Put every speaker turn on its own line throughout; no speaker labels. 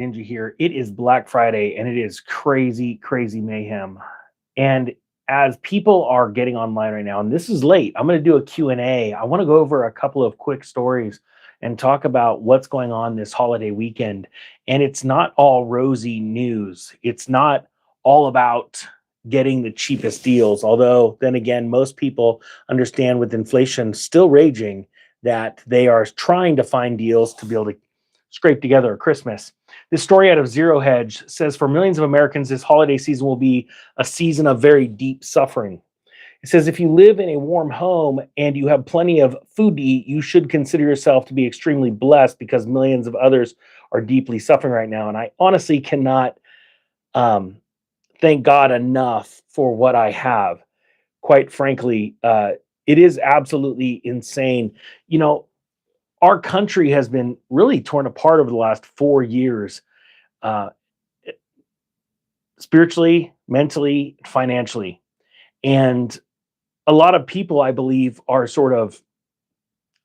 Ninja here. It is Black Friday and it is crazy, crazy mayhem. And as people are getting online right now, and this is late, I'm going to do a Q&A. I want to go over a couple of quick stories and talk about what's going on this holiday weekend. And it's not all rosy news. It's not all about getting the cheapest deals. Although, then again, most people understand with inflation still raging that they are trying to find deals to be able to scrape together a Christmas. This story out of Zero Hedge says for millions of Americans, this holiday season will be a season of very deep suffering. It says if you live in a warm home and you have plenty of food to eat, you should consider yourself to be extremely blessed because millions of others are deeply suffering right now. And I honestly cannot um, thank God enough for what I have. Quite frankly, it is absolutely insane. You know, our country has been really torn apart over the last 4 years, uh, spiritually, mentally, financially. And a lot of people, I believe, are sort of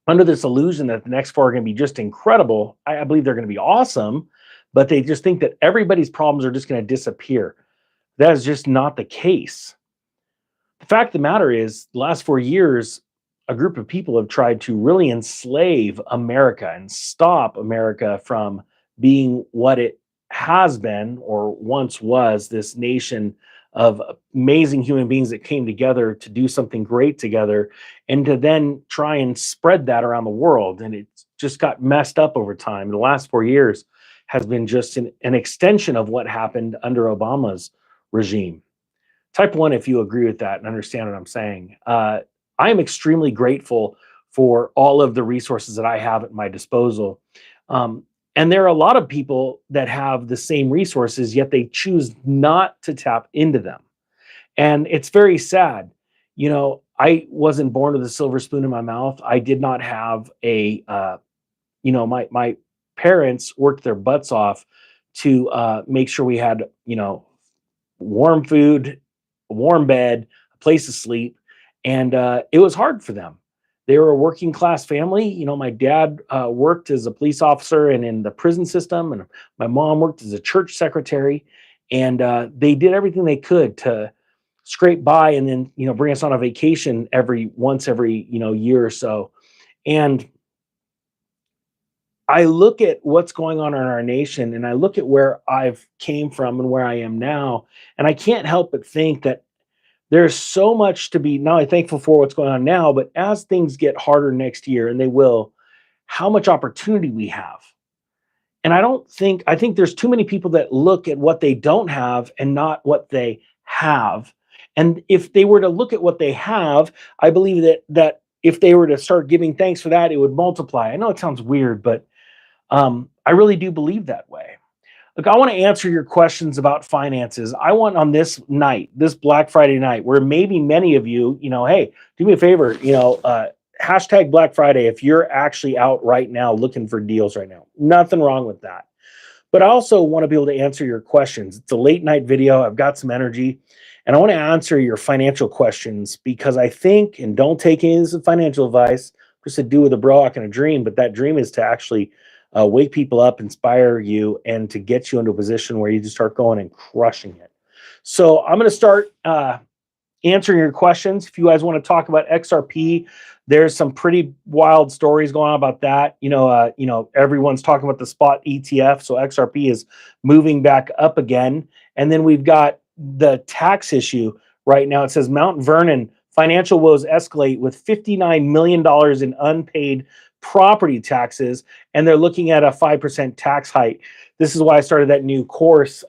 under this illusion that the next four are going to be just incredible. I believe they're going to be awesome, but they just think that everybody's problems are just going to disappear. That is just not the case. The fact of the matter is, the last 4 years, a group of people have tried to really enslave America and stop America from being what it has been or once was, this nation of amazing human beings that came together to do something great together and to then try and spread that around the world. And it just got messed up over time. The last 4 years has been just an extension of what happened under Obama's regime. Type one if you agree with that and understand what I'm saying. I am extremely grateful for all of the resources that I have at my disposal. Um, and there are a lot of people that have the same resources, yet they choose not to tap into them. And it's very sad. You know, I wasn't born with a silver spoon in my mouth. I did not have my parents worked their butts off to make sure we had, warm food, a warm bed, a place to sleep, and it was hard for them. They were a working class family. You know, my dad worked as a police officer and in the prison system, and my mom worked as a church secretary, and they did everything they could to scrape by, and then bring us on a vacation every year or so. And I look at what's going on in our nation and I look at where I've came from and where I am now, and I can't help but think that there's so much to be not only thankful for what's going on now, but as things get harder next year, and they will, how much opportunity we have. And I think there's too many people that look at what they don't have and not what they have. And if they were to look at what they have, I believe that if they were to start giving thanks for that, it would multiply. I know it sounds weird, but I really do believe that way. Look, I want to answer your questions about finances. I want on this night, this Black Friday night, where maybe many of you, hey, do me a favor, hashtag Black Friday if you're actually out right now looking for deals right now. Nothing wrong with that. But I also want to be able to answer your questions. It's a late night video. I've got some energy, and I want to answer your financial questions because I think, and don't take any of this as financial advice, just to do with a bro and a dream, but that dream is to actually wake people up, inspire you, and to get you into a position where you just start going and crushing it. So I'm going to start answering your questions. If you guys want to talk about XRP, there's some pretty wild stories going on about that. Everyone's talking about the spot ETF, so XRP is moving back up again. And then we've got the tax issue right now. It says Mount Vernon financial woes escalate with $59 million in unpaid property taxes, and they're looking at a 5% tax hike. This is why I started that new course,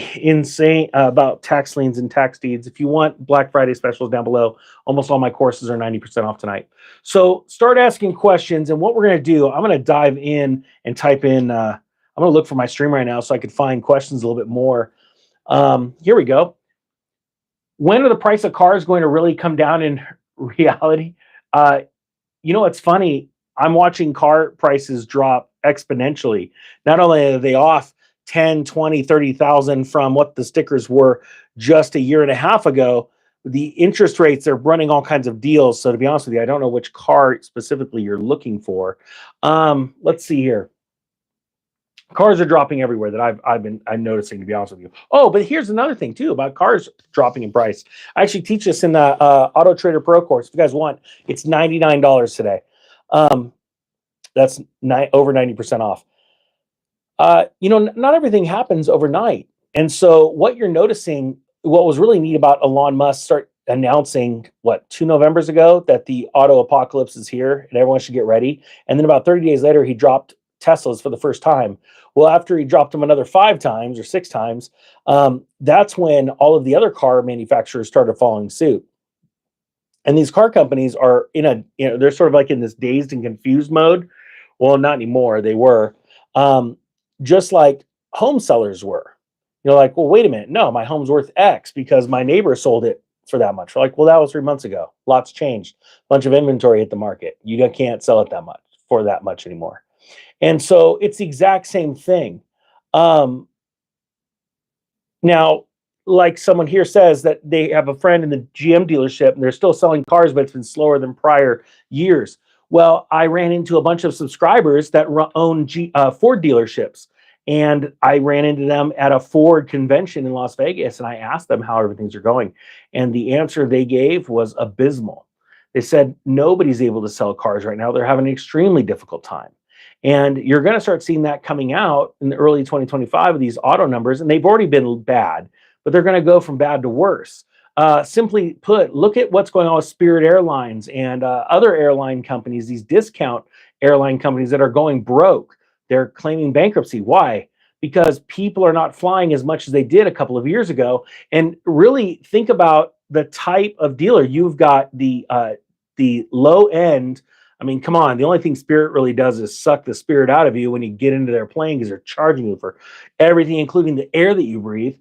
insane about tax liens and tax deeds. If you want Black Friday specials down below, almost all my courses are 90% off tonight. So start asking questions, and what we're going to do, I'm going to dive in and type in, I'm going to look for my stream right now so I could find questions a little bit more. Here we go. When are the price of cars going to really come down in reality? It's funny. I'm watching car prices drop exponentially. Not only are they off 10, 20, 30,000 from what the stickers were just a year and a half ago, the interest rates, they're running all kinds of deals. So to be honest with you, I don't know which car specifically you're looking for. Let's see here. Cars are dropping everywhere that I'm noticing, to be honest with you. Oh, but here's another thing too about cars dropping in price. I actually teach this in the Auto Trader Pro course. If you guys want, it's $99 today. Um, that's over 90% off. Not everything happens overnight. And so what you're noticing, what was really neat about Elon Musk start announcing, 2 Novembers ago, that the auto apocalypse is here and everyone should get ready. And then about 30 days later, he dropped Teslas for the first time. Well, after he dropped them another 5 times or 6 times, that's when all of the other car manufacturers started following suit. And these car companies are they're sort of like in this dazed and confused mode. Well, not anymore. They were. Um, just like home sellers were. You're like, well, wait a minute. No, my home's worth X because my neighbor sold it for that much. We're like, well, that was 3 months ago. Lots changed. Bunch of inventory hit the market. You can't sell it that much anymore. And so it's the exact same thing. Um, Now, like someone here says that they have a friend in the GM dealership and they're still selling cars, but it's been slower than prior years. Well, I ran into a bunch of subscribers that own Ford dealerships, and I ran into them at a Ford convention in Las Vegas, and I asked them how everything's are going, and the answer they gave was abysmal. They said nobody's able to sell cars right now. They're having an extremely difficult time. And you're going to start seeing that coming out in the early 2025 of these auto numbers, and they've already been bad, but they're going to go from bad to worse. Simply put, look at what's going on with Spirit Airlines and other airline companies, these discount airline companies that are going broke. They're claiming bankruptcy. Why? Because people are not flying as much as they did a couple of years ago. And really think about the type of dealer. You've got the low end. I mean, come on. The only thing Spirit really does is suck the spirit out of you when you get into their plane because they're charging you for everything, including the air that you breathe.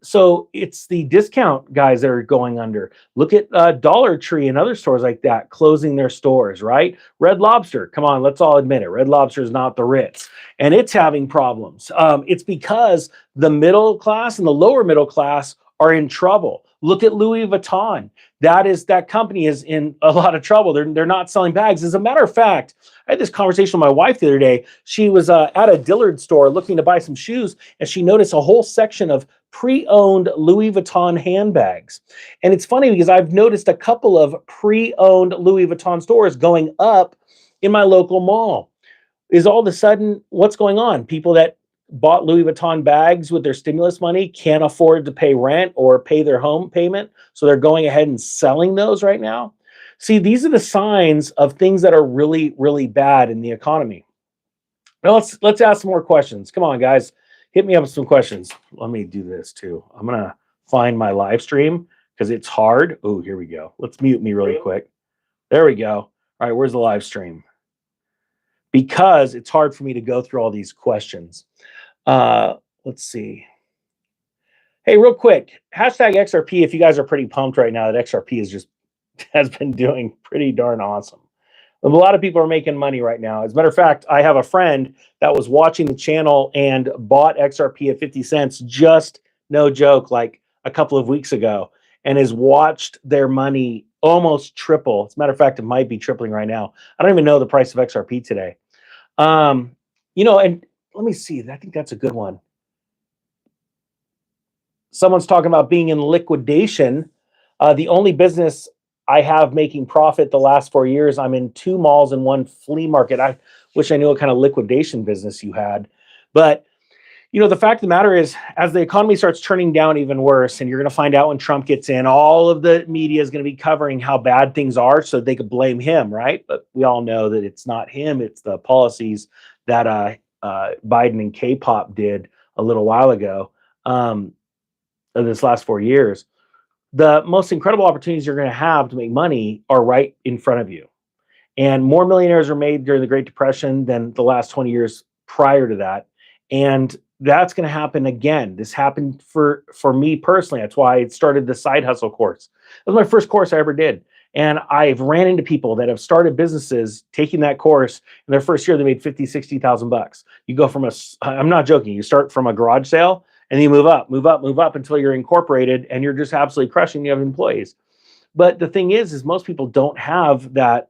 So it's the discount guys that are going under. Look at Dollar Tree and other stores like that closing their stores, right? Red Lobster, come on, let's all admit it. Red Lobster is not the Ritz, and it's having problems. It's because the middle class and the lower middle class are in trouble. Look at Louis Vuitton. That company is in a lot of trouble. They're not selling bags. As a matter of fact, I had this conversation with my wife the other day. She was at a Dillard store looking to buy some shoes, and she noticed a whole section of pre-owned Louis Vuitton handbags. And it's funny because I've noticed a couple of pre-owned Louis Vuitton stores going up in my local mall. Is all of a sudden what's going on? People that bought Louis Vuitton bags with their stimulus money can't afford to pay rent or pay their home payment, so they're going ahead and selling those right now. See, these are the signs of things that are really, really bad in the economy. Now let's ask some more questions. Come on, guys, hit me up with some questions. Let me do this too. I'm gonna find my live stream because it's hard. Oh, here we go. Let's mute me really quick. There we go. All right, where's the live stream? Because it's hard for me to go through all these questions. Let's see. Hey, real quick, hashtag XRP. If you guys are pretty pumped right now that XRP has been doing pretty darn awesome. A lot of people are making money right now. As a matter of fact, I have a friend that was watching the channel and bought XRP at 50 cents, just no joke, like a couple of weeks ago, and has watched their money almost triple. As a matter of fact, it might be tripling right now. I don't even know the price of XRP today. And let me see. I think that's a good one. Someone's talking about being in liquidation. The only business I have making profit the last 4 years, I'm in 2 malls and 1 flea market. I wish I knew what kind of liquidation business you had. But, the fact of the matter is, as the economy starts turning down even worse, and you're going to find out when Trump gets in, all of the media is going to be covering how bad things are so they could blame him, right? But we all know that it's not him. It's the policies that Biden and K-pop did a little while ago. This last 4 years, the most incredible opportunities you're going to have to make money are right in front of you. And more millionaires were made during the Great Depression than the last 20 years prior to that. And that's going to happen again. This happened for me personally. That's why I started the side hustle course. That was my first course I ever did. And I've ran into people that have started businesses taking that course. In their first year, they made 50, 60,000 bucks. You go from I'm not joking. You start from a garage sale and then you move up until you're incorporated and you're just absolutely crushing. You have employees. But the thing is most people don't have that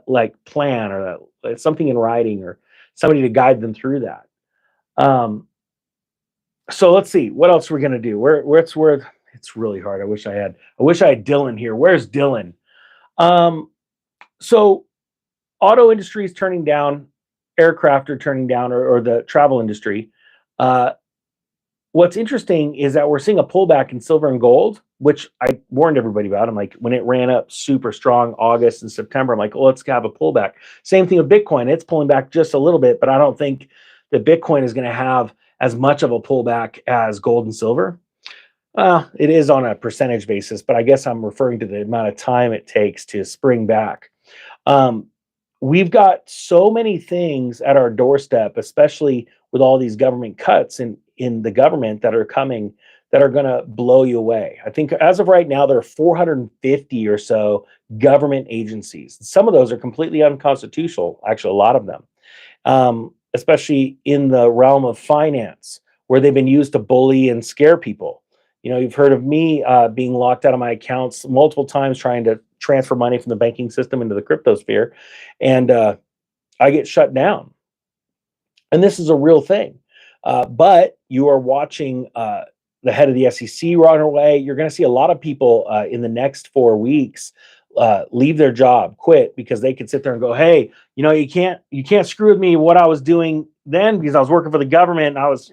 like plan or that something in writing or somebody to guide them through that. Um, so let's see what else we're gonna do. Where it's really hard. I wish I had Dylan here. Where's Dylan? Um, so auto industry is turning down, aircraft are turning down, or the travel industry. Uh, what's interesting is that we're seeing a pullback in silver and gold, which I warned everybody about. I'm like, when it ran up super strong August and September, I'm like, oh, let's have a pullback. Same thing with Bitcoin. It's pulling back just a little bit, but I don't think that Bitcoin is going to have as much of a pullback as gold and silver. It is on a percentage basis, but I guess I'm referring to the amount of time it takes to spring back. Um, we've got so many things at our doorstep, especially with all these government cuts in the government that are coming, that are going to blow you away. I think as of right now, there are 450 or so government agencies. Some of those are completely unconstitutional, actually, a lot of them, especially in the realm of finance, where they've been used to bully and scare people. You know, you've heard of me being locked out of my accounts multiple times trying to transfer money from the banking system into the crypto sphere, and I get shut down. And this is a real thing. But you are watching the head of the SEC run away. You're going to see a lot of people in the next 4 weeks leave their job, quit, because they could sit there and go, "Hey, you know, you can't screw with me what I was doing then, because I was working for the government and I was."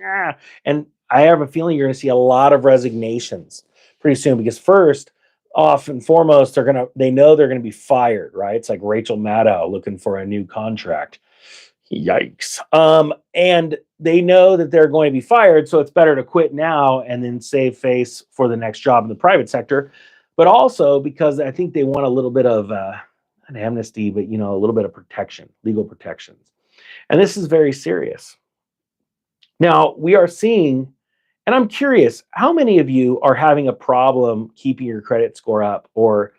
And I have a feeling you're going to see a lot of resignations pretty soon, because first off and foremost, they know they're gonna be fired, right? It's like Rachel Maddow looking for a new contract. Yikes. And they know that they're going to be fired, so it's better to quit now and then save face for the next job in the private sector. But also because I think they want a little bit of an amnesty, but you know, a little bit of protection, legal protections. And this is very serious. Now we are seeing, and I'm curious, how many of you are having a problem keeping your credit score up, or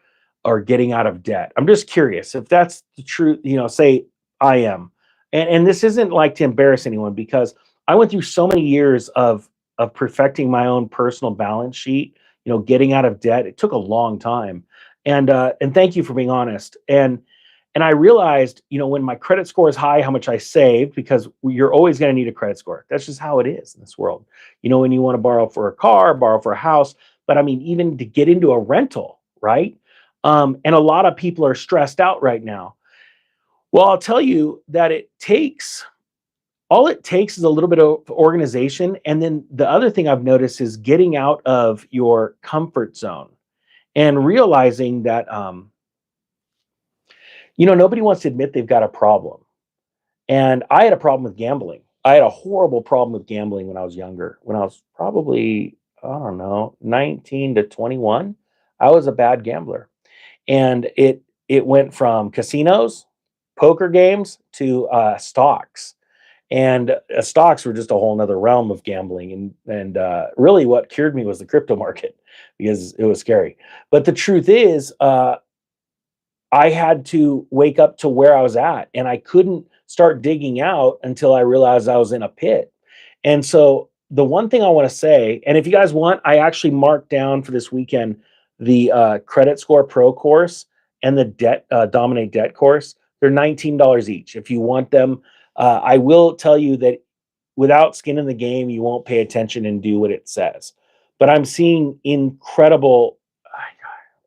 getting out of debt? I'm just curious if that's the truth. You know, say I am, and this isn't like to embarrass anyone, because I went through so many years of perfecting my own personal balance sheet. You know, getting out of debt. It took a long time, and thank you for being honest. And I realized, you know, when my credit score is high, how much I saved, because you're always going to need a credit score. That's just how it is in this world. You know, when you want to borrow for a car, borrow for a house, but I mean, even to get into a rental, right? And a lot of people are stressed out right now. Well, I'll tell you that all it takes is a little bit of organization. And then the other thing I've noticed is getting out of your comfort zone and realizing that, you know, nobody wants to admit they've got a problem. And I had a problem with gambling. I had a horrible problem with gambling when I was younger. When I was probably, I don't know, 19 to 21, I was a bad gambler. And it went from casinos, poker games, to stocks. And stocks were just a whole nother realm of gambling. And really what cured me was the crypto market, because it was scary. But the truth is, I had to wake up to where I was at, and I couldn't start digging out until I realized I was in a pit. And so the one thing I want to say, and if you guys want, I actually marked down for this weekend the Credit Score Pro course and the Debt Dominate Debt course. They're $19 each. If you want them, I will tell you that without skin in the game, you won't pay attention and do what it says. But I'm seeing incredible.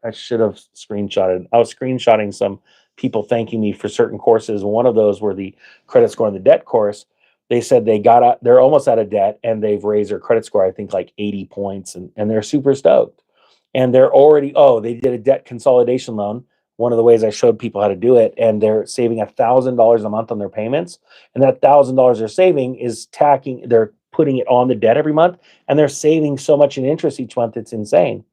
I should have screenshotted. I was screenshotting some people thanking me for certain courses. One of those were the credit score and the debt course. They said they're almost out of debt, and they've raised their credit score, I think like 80 points, and they're super stoked. And they're already, they did a debt consolidation loan. One of the ways I showed people how to do it, and they're saving $1,000 a month on their payments. And that $1,000 they're saving they're putting it on the debt every month, and they're saving so much in interest each month. It's insane.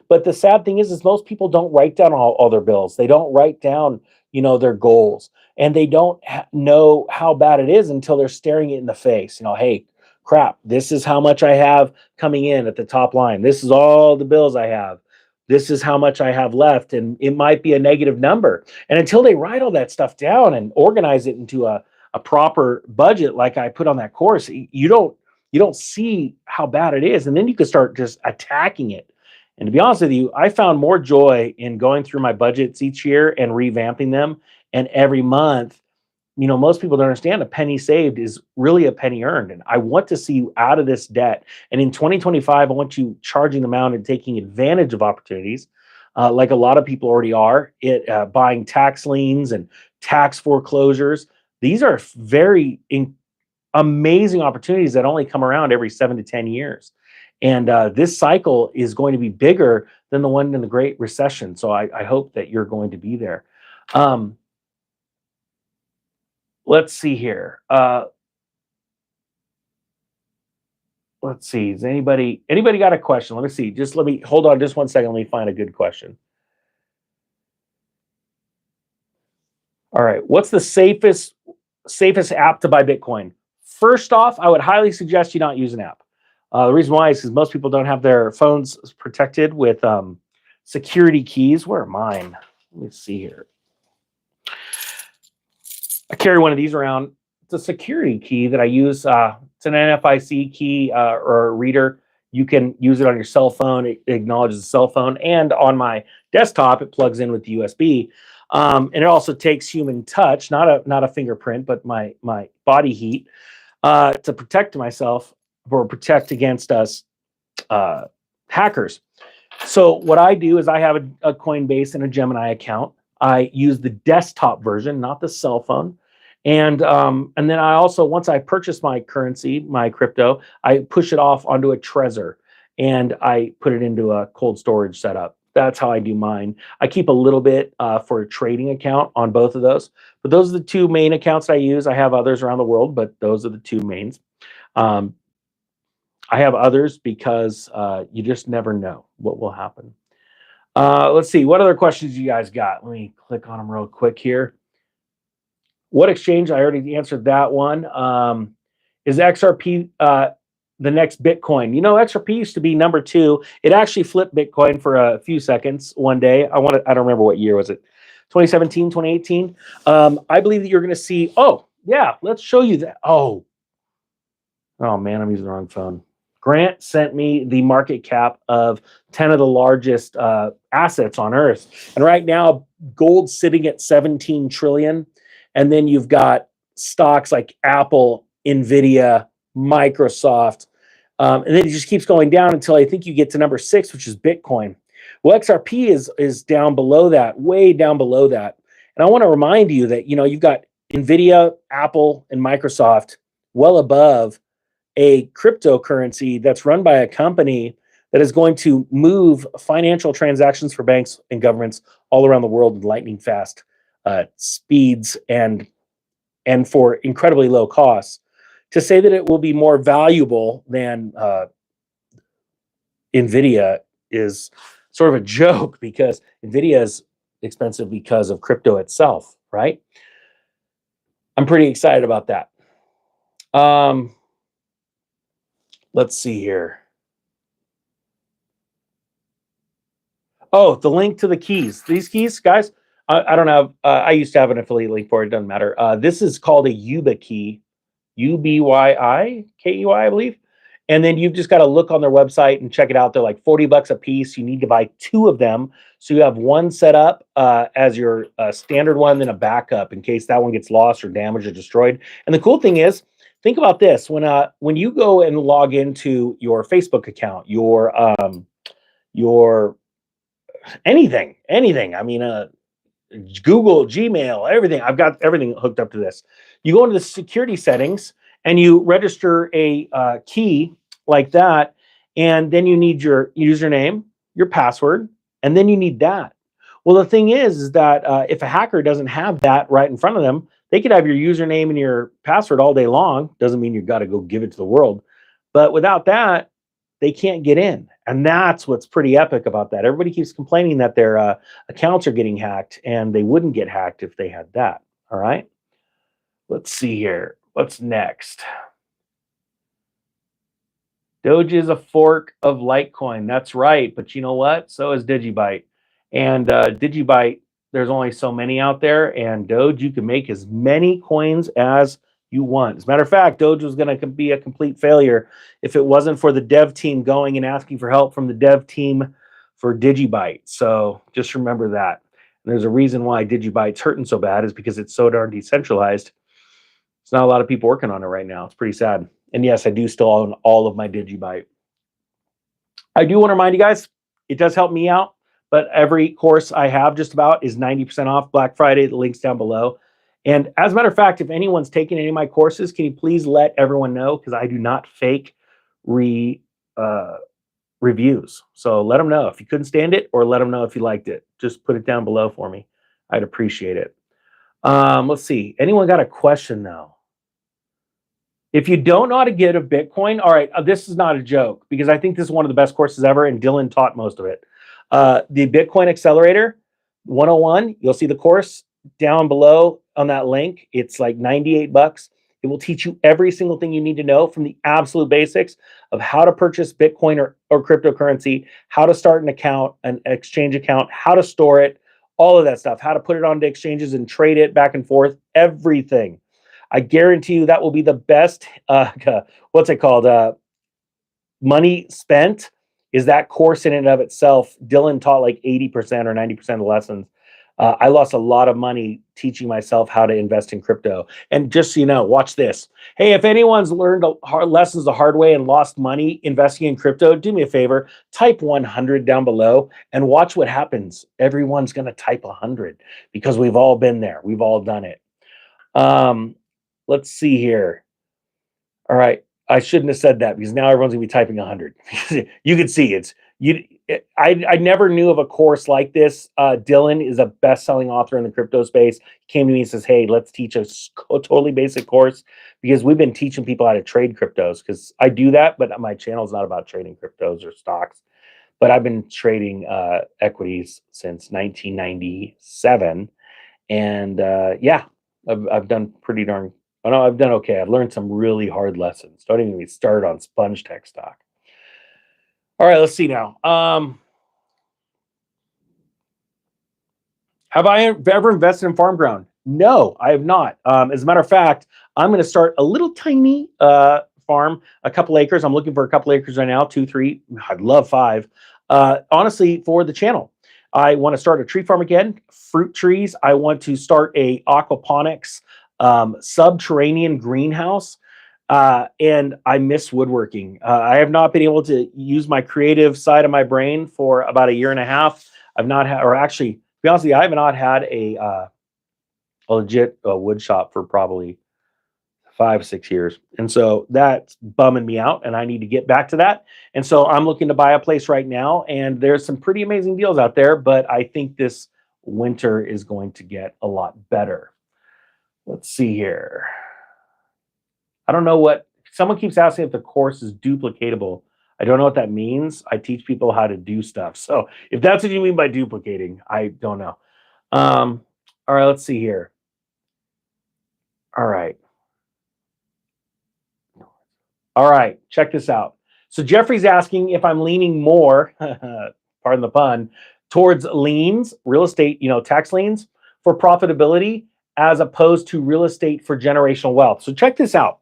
But the sad thing is most people don't write down all their bills. They don't write down, you know, their goals, and they don't know how bad it is until they're staring it in the face. You know, hey, crap, this is how much I have coming in at the top line. This is all the bills I have. This is how much I have left, and it might be a negative number. And until they write all that stuff down and organize it into a proper budget, like I put on that course, you don't see how bad it is, and then you can start just attacking it. And to be honest with you, I found more joy in going through my budgets each year and revamping them. And every month, most people don't understand a penny saved is really a penny earned. And I want to see you out of this debt. And in 2025, I want you charging them out and taking advantage of opportunities, like a lot of people already are, buying tax liens and tax foreclosures. These are very amazing opportunities that only come around every 7 to 10 years. And this cycle is going to be bigger than the one in the Great Recession. So I hope that you're going to be there. Let's see here. Let's see. Is anybody got a question? Let me see. Just let me hold on just 1 second. Let me find a good question. All right. What's the safest app to buy Bitcoin? First off, I would highly suggest you not use an app. The reason why is because most people don't have their phones protected with security keys. Where are mine? Let me see here. I carry one of these around. It's a security key that I use. It's an NFIC key or a reader. You can use it on your cell phone. It acknowledges the cell phone, and on my desktop, it plugs in with the USB. And it also takes human touch, not a fingerprint, but my body heat to protect myself or protect against us hackers. So what I do is I have a Coinbase and a Gemini account. I use the desktop version, not the cell phone. And then I also, once I purchase my currency, my crypto, I push it off onto a Trezor and I put it into a cold storage setup. That's how I do mine. I keep a little bit for a trading account on both of those. But those are the two main accounts I use. I have others around the world, but those are the two mains. I have others because you just never know what will happen. Let's see. What other questions you guys got? Let me click on them real quick here. What exchange? I already answered that one. Is XRP the next Bitcoin? XRP used to be number 2. It actually flipped Bitcoin for a few seconds one day. I don't remember what year was it. 2017, 2018. I believe that you're going to see. Oh, yeah. Let's show you that. Oh, man, I'm using the wrong phone. Grant sent me the market cap of 10 of the largest assets on Earth. And right now, gold's sitting at 17 trillion. And then you've got stocks like Apple, Nvidia, Microsoft. And then it just keeps going down until I think you get to number 6, which is Bitcoin. Well, XRP is down below that, way down below that. And I want to remind you that, you've got Nvidia, Apple, and Microsoft well above a cryptocurrency that's run by a company that is going to move financial transactions for banks and governments all around the world in lightning fast speeds and for incredibly low costs. To say that it will be more valuable than Nvidia is sort of a joke, because Nvidia is expensive because of crypto itself, right? I'm pretty excited about that. Let's see here. Oh, the link to the keys. These keys, guys, I don't have, I used to have an affiliate link for it. It doesn't matter. This is called a Yuba key, UBYIKEY, I believe. And then you've just got to look on their website and check it out. They're like $40 a piece. You need to buy 2 of them. So you have one set up as your standard one, then a backup in case that one gets lost or damaged or destroyed. And the cool thing is, think about this. When you go and log into your Facebook account, your anything. I mean, Google, Gmail, everything. I've got everything hooked up to this. You go into the security settings and you register a key like that, and then you need your username, your password, and then you need that. Well, the thing is that if a hacker doesn't have that right in front of them, they could have your username and your password all day long. Doesn't mean you've got to go give it to the world. But without that, they can't get in. And that's what's pretty epic about that. Everybody keeps complaining that their accounts are getting hacked, and they wouldn't get hacked if they had that. All right. Let's see here. What's next? Doge is a fork of Litecoin. That's right. But you know what? So is Digibyte. And Digibyte, there's only so many out there. And Doge, you can make as many coins as you want. As a matter of fact, Doge was going to be a complete failure if it wasn't for the dev team going and asking for help from the dev team for Digibyte. So just remember that. And there's a reason why Digibyte's hurting so bad, is because it's so darn decentralized. There's not a lot of people working on it right now. It's pretty sad. And yes, I do still own all of my Digibyte. I do want to remind you guys, it does help me out, but every course I have just about is 90% off Black Friday. The link's down below. And as a matter of fact, if anyone's taking any of my courses, can you please let everyone know? Because I do not fake uh, reviews. So let them know if you couldn't stand it, or let them know if you liked it. Just put it down below for me. I'd appreciate it. Let's see. Anyone got a question though? If you don't know how to get a Bitcoin, all right, this is not a joke, because I think this is one of the best courses ever, and Dylan taught most of it. The Bitcoin Accelerator 101, you'll see the course down below on that link. It's like 98 bucks. It will teach you every single thing you need to know, from the absolute basics of how to purchase Bitcoin or cryptocurrency, how to start an account, an exchange account, how to store it, all of that stuff, how to put it onto exchanges and trade it back and forth, everything. I guarantee you that will be the best, what's it called? Money spent is that course in and of itself. Dylan taught like 80% or 90% of the lessons. I lost a lot of money teaching myself how to invest in crypto. And just so you know, watch this. Hey, if anyone's learned lessons the hard way and lost money investing in crypto, do me a favor, type 100 down below and watch what happens. Everyone's going to type 100, because we've all been there. We've all done it. Let's see here. All right. I shouldn't have said that, because now everyone's gonna be typing 100. You can see it's you. I never knew of a course like this. Dylan is a best-selling author in the crypto space. He came to me and says, "Hey, let's teach a totally basic course," because we've been teaching people how to trade cryptos. Because I do that, but my channel is not about trading cryptos or stocks. But I've been trading equities since 1997, and yeah, I've done pretty darn. Oh no, I've done okay. I've learned some really hard lessons. Don't even get started on sponge tech stock. All right, let's see now. Have I ever invested in farm ground? No, I have not. As a matter of fact, I'm going to start a little tiny farm, a couple acres. I'm looking for a couple acres right now, 2, 3. I'd love 5. Honestly, for the channel, I want to start a tree farm again, fruit trees. I want to start a aquaponics subterranean greenhouse. And I miss woodworking. I have not been able to use my creative side of my brain for about a year and a half. I've not had, or actually, to be honest with you, I have not had a legit wood shop for probably 5, 6 years. And so that's bumming me out, and I need to get back to that. And so I'm looking to buy a place right now, and there's some pretty amazing deals out there, but I think this winter is going to get a lot better. Let's see here. I don't know what, someone keeps asking if the course is duplicatable. I don't know what that means. I teach people how to do stuff. So if that's what you mean by duplicating, I don't know. All right, let's see here. All right. All right, check this out. So Jeffrey's asking if I'm leaning more, pardon the pun, towards liens, real estate, tax liens for profitability, as opposed to real estate for generational wealth. So check this out.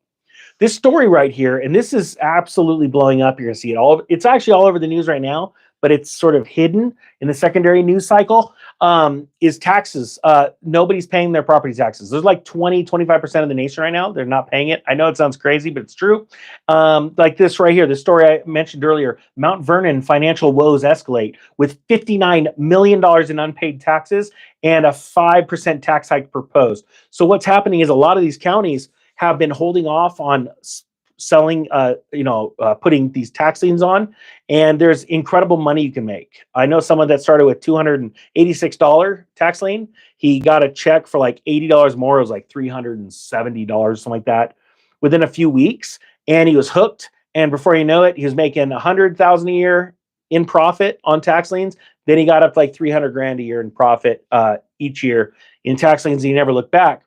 This story right here, and this is absolutely blowing up. You're gonna see it all. It's actually all over the news right now, but it's sort of hidden in the secondary news cycle, is taxes. Nobody's paying their property taxes. There's like 20-25% of the nation right now. They're not paying it. I know it sounds crazy, but it's true. Like this right here, the story I mentioned earlier, Mount Vernon financial woes escalate with $59 million in unpaid taxes and a 5% tax hike proposed. So what's happening is a lot of these counties have been holding off on selling, putting these tax liens on, and there's incredible money you can make. I know someone that started with $286 tax lien. He got a check for like $80 more. It was like $370, something like that, within a few weeks, and he was hooked. And before you know it, he was making $100,000 a year in profit on tax liens. Then he got up to like 300 grand a year in profit each year in tax liens. And he never looked back.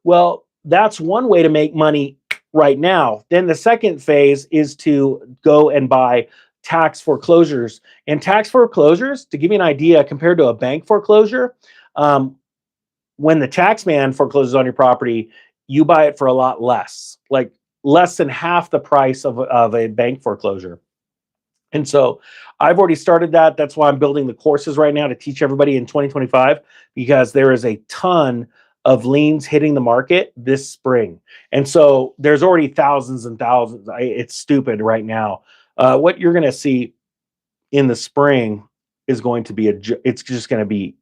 Well, that's one way to make money right now. Then the second phase is to go and buy tax foreclosures. And tax foreclosures, to give you an idea, compared to a bank foreclosure, when the tax man forecloses on your property, you buy it for a lot less, like less than half the price of a bank foreclosure. And so I've already started that. That's why I'm building the courses right now to teach everybody in 2025, because there is a ton of liens hitting the market this spring. And so there's already thousands and thousands. It's stupid right now. What you're going to see in the spring is going to be it's just going to be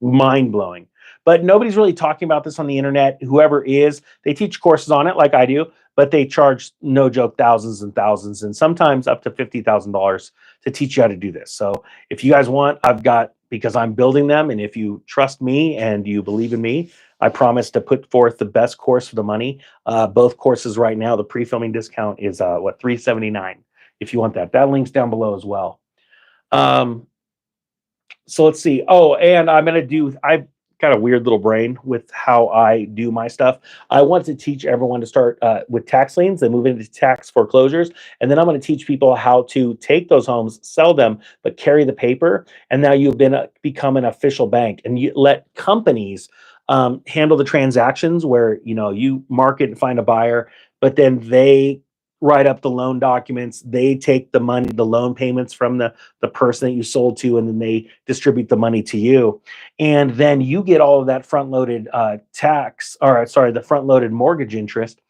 mind blowing. But nobody's really talking about this on the internet. Whoever is, they teach courses on it like I do, but they charge, no joke, thousands and thousands and sometimes up to $50,000 to teach you how to do this. So if you guys want, I've got, because I'm building them, and if you trust me and you believe in me, I promise to put forth the best course for the money. Both courses right now, the pre-filming discount is what, $379 if you want that. That link's down below as well. So let's see. Oh, and I've got a weird little brain with how I do my stuff. I want to teach everyone to start with tax liens and move into tax foreclosures. And then I'm going to teach people how to take those homes, sell them, but carry the paper. And now you've become an official bank, and you let companies handle the transactions where, you market and find a buyer, but then they write up the loan documents. They take the money, the loan payments from the person that you sold to, and then they distribute the money to you. And then you get all of that front-loaded the front-loaded mortgage interest.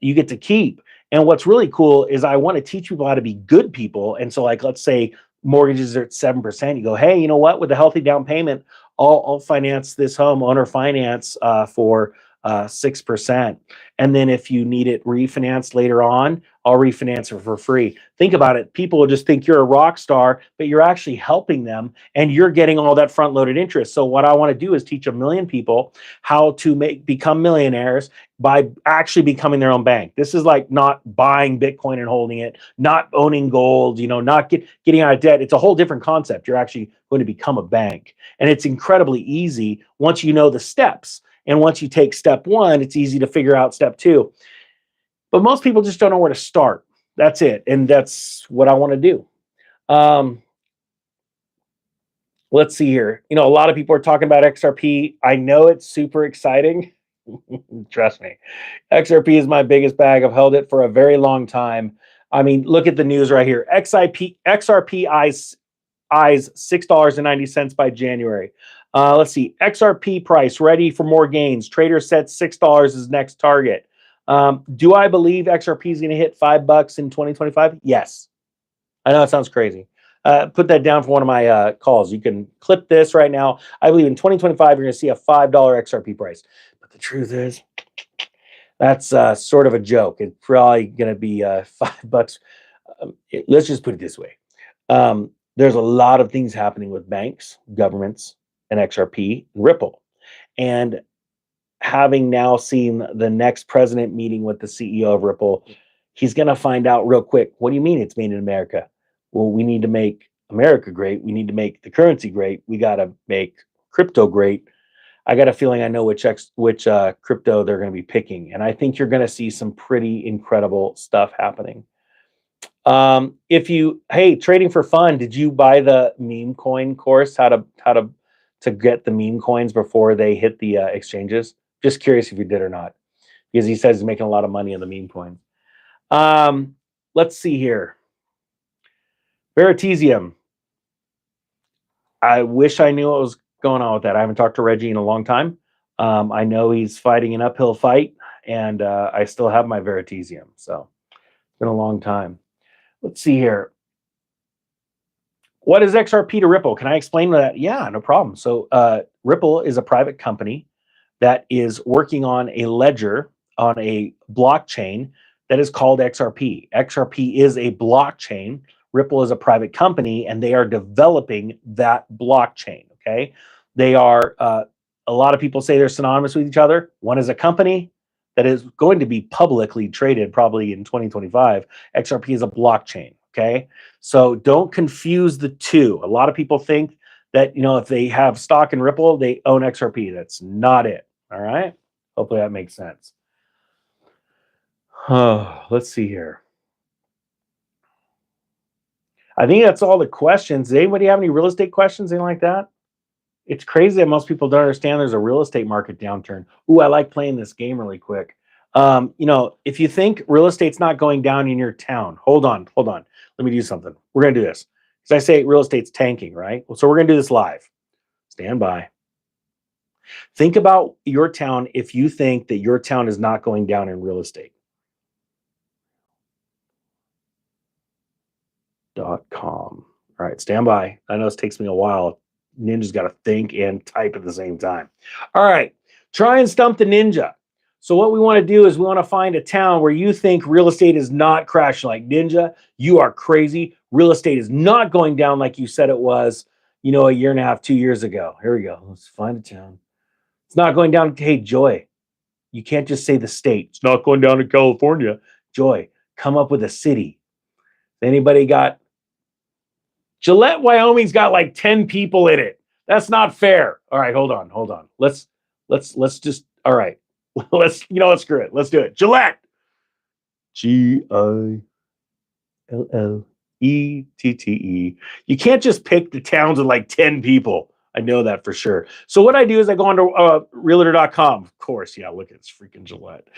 You get to keep. And what's really cool is I want to teach people how to be good people. And so, like, let's say mortgages are at 7%. You go, hey, you know what? With a healthy down payment, I'll finance this home, owner finance, for 6%. And then if you need it refinanced later on, I'll refinance it for free. Think about it. People will just think you're a rock star, but you're actually helping them, and you're getting all that front loaded interest. So what I want to do is teach 1 million people how to become millionaires by actually becoming their own bank. This is like not buying Bitcoin and holding it, not owning gold, not getting out of debt. It's a whole different concept. You're actually going to become a bank. And it's incredibly easy once you know the steps. And once you take step 1, it's easy to figure out step 2. But most people just don't know where to start. That's it. And that's what I want to do. Let's see here. A lot of people are talking about XRP. I know it's super exciting. Trust me. XRP is my biggest bag. I've held it for a very long time. I mean, look at the news right here. XRP eyes $6.90 by January. Let's see. XRP price ready for more gains. Trader sets $6 as next target. Do I believe XRP is going to hit $5 in 2025? Yes. I know it sounds crazy. Put that down for one of my calls. You can clip this right now. I believe in 2025, you're going to see a $5 XRP price. But the truth is, that's sort of a joke. It's probably going to be $5. Let's just put it this way. There's a lot of things happening with banks, governments, and XRP and Ripple. And having now seen the next president meeting with the CEO of Ripple, he's going to find out real quick, what do you mean it's made in America? Well, we need to make America great. We need to make the currency great. We got to make crypto great. I got a feeling I know which crypto they're going to be picking. And I think you're going to see some pretty incredible stuff happening. Trading for fun, did you buy the meme coin course? How to get the meme coins before they hit the exchanges? Just curious if you did or not, because he says he's making a lot of money on the meme coins. Let's see here. Veritasium. I wish I knew what was going on with that. I haven't talked to Reggie in a long time. I know he's fighting an uphill fight, and I still have my Veritasium. So it's been a long time. Let's see here. What is XRP to Ripple? Can I explain that? Yeah, no problem. So Ripple is a private company that is working on a ledger on a blockchain that is called XRP. XRP is a blockchain. Ripple is a private company, and they are developing that blockchain. Okay, they are. A lot of people say they're synonymous with each other. One is a company that is going to be publicly traded probably in 2025. XRP is a blockchain. Okay, so don't confuse the two. A lot of people think that if they have stock in Ripple, they own XRP. That's not it. All right. Hopefully that makes sense. Let's see here. I think that's all the questions. Does anybody have any real estate questions, anything like that? It's crazy that most people don't understand there's a real estate market downturn. Ooh, I like playing this game really quick. If you think real estate's not going down in your town, hold on. Let me do something. We're going to do this. Because I say real estate's tanking, right? So we're going to do this live. Stand by. Think about your town if you think that your town is not going down in real estate. .com. All right, stand by. I know this takes me a while. Ninja's got to think and type at the same time. All right, try and stump the ninja. So what we want to do is we want to find a town where you think real estate is not crashing. Like, Ninja, you are crazy. Real estate is not going down like you said it was, a year and a half, 2 years ago. Here we go. Let's find a town. It's not going down. Hey, Joy, you can't just say the state. It's not going down to California. Joy, come up with a city. Anybody got Gillette, Wyoming's got like 10 people in it. That's not fair. All right, hold on. Let's just all right. Let's screw it. Let's do it. Gillette. Gillette. You can't just pick the towns with like 10 people. I know that for sure. So what I do is I go onto realtor.com. Of course, yeah, look at this freaking Gillette.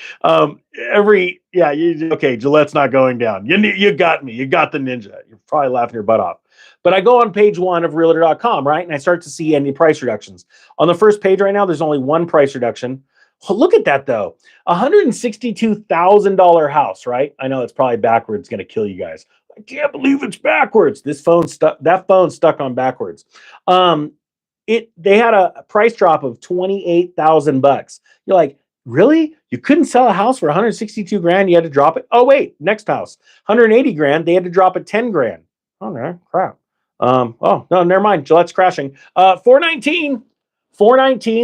Okay, Gillette's not going down. You got me. You got the ninja. You're probably laughing your butt off. But I go on page 1 of realtor.com, right? And I start to see any price reductions. On the first page right now, there's only one price reduction. Look at that though. $162,000 house, right? I know it's probably backwards, going to kill you guys. I can't believe it's backwards. That phone's stuck on backwards. They had a price drop of $28,000. You're like, really? You couldn't sell a house for 162 grand? You had to drop it. Oh wait, next house, 180 grand. They had to drop it 10 grand. Oh no, crap. Oh no, never mind. Gillette's crashing. 419.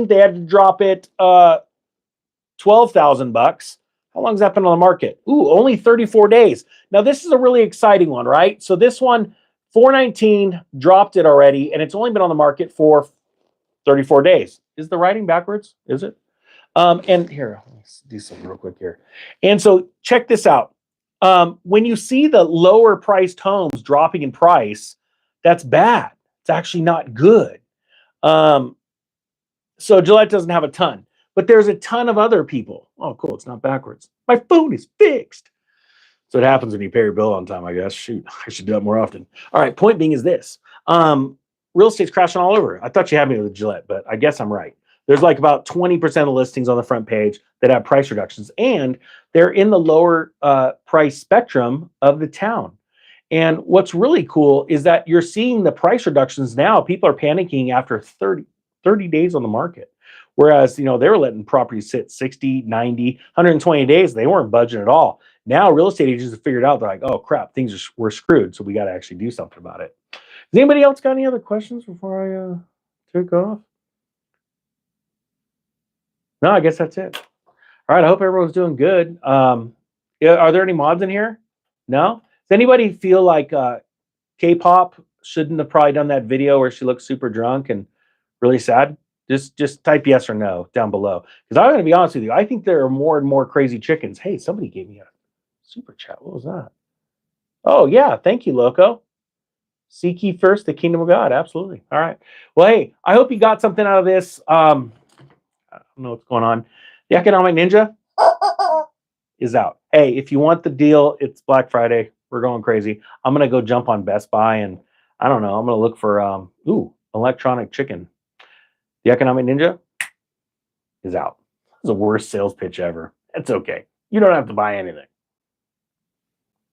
They had to drop it $12,000. How long has that been on the market? Ooh, only 34 days. Now this is a really exciting one, right? So this one, 419 dropped it already, and it's only been on the market for 34 days. Is the writing backwards? Is it? And here, let's do something real quick here. And so check this out. When you see the lower priced homes dropping in price, that's bad. It's actually not good. So Gillette doesn't have a ton, but there's a ton of other people. Oh, cool. It's not backwards. My phone is fixed. So it happens when you pay your bill on time, I guess. Shoot, I should do that more often. All right, point being is this. Real estate's crashing all over. I thought you had me with Gillette, but I guess I'm right. There's like about 20% of listings on the front page that have price reductions, and they're in the lower price spectrum of the town. And what's really cool is that you're seeing the price reductions now. People are panicking after 30 days on the market. Whereas, they were letting properties sit 60, 90, 120 days. They weren't budging at all. Now real estate agents have figured out, they're like, oh crap, we're screwed. So we got to actually do something about it. Has anybody else got any other questions before I take off? No, I guess that's it. All right, I hope everyone's doing good. Are there any mods in here? No? Does anybody feel like K-pop shouldn't have probably done that video where she looks super drunk and really sad? Just type yes or no down below. Because I'm going to be honest with you, I think there are more and more crazy chickens. Hey, somebody gave me a super chat. What was that? Oh, yeah. Thank you, Loco. Seek ye first the kingdom of God. Absolutely. All right. Well, hey, I hope you got something out of this. I don't know what's going on. The Economic Ninja is out. Hey, if you want the deal, it's Black Friday. We're going crazy. I'm going to go jump on Best Buy and I don't know. I'm going to look for, electronic chicken. The Economic Ninja is out. It's the worst sales pitch ever. It's okay. You don't have to buy anything.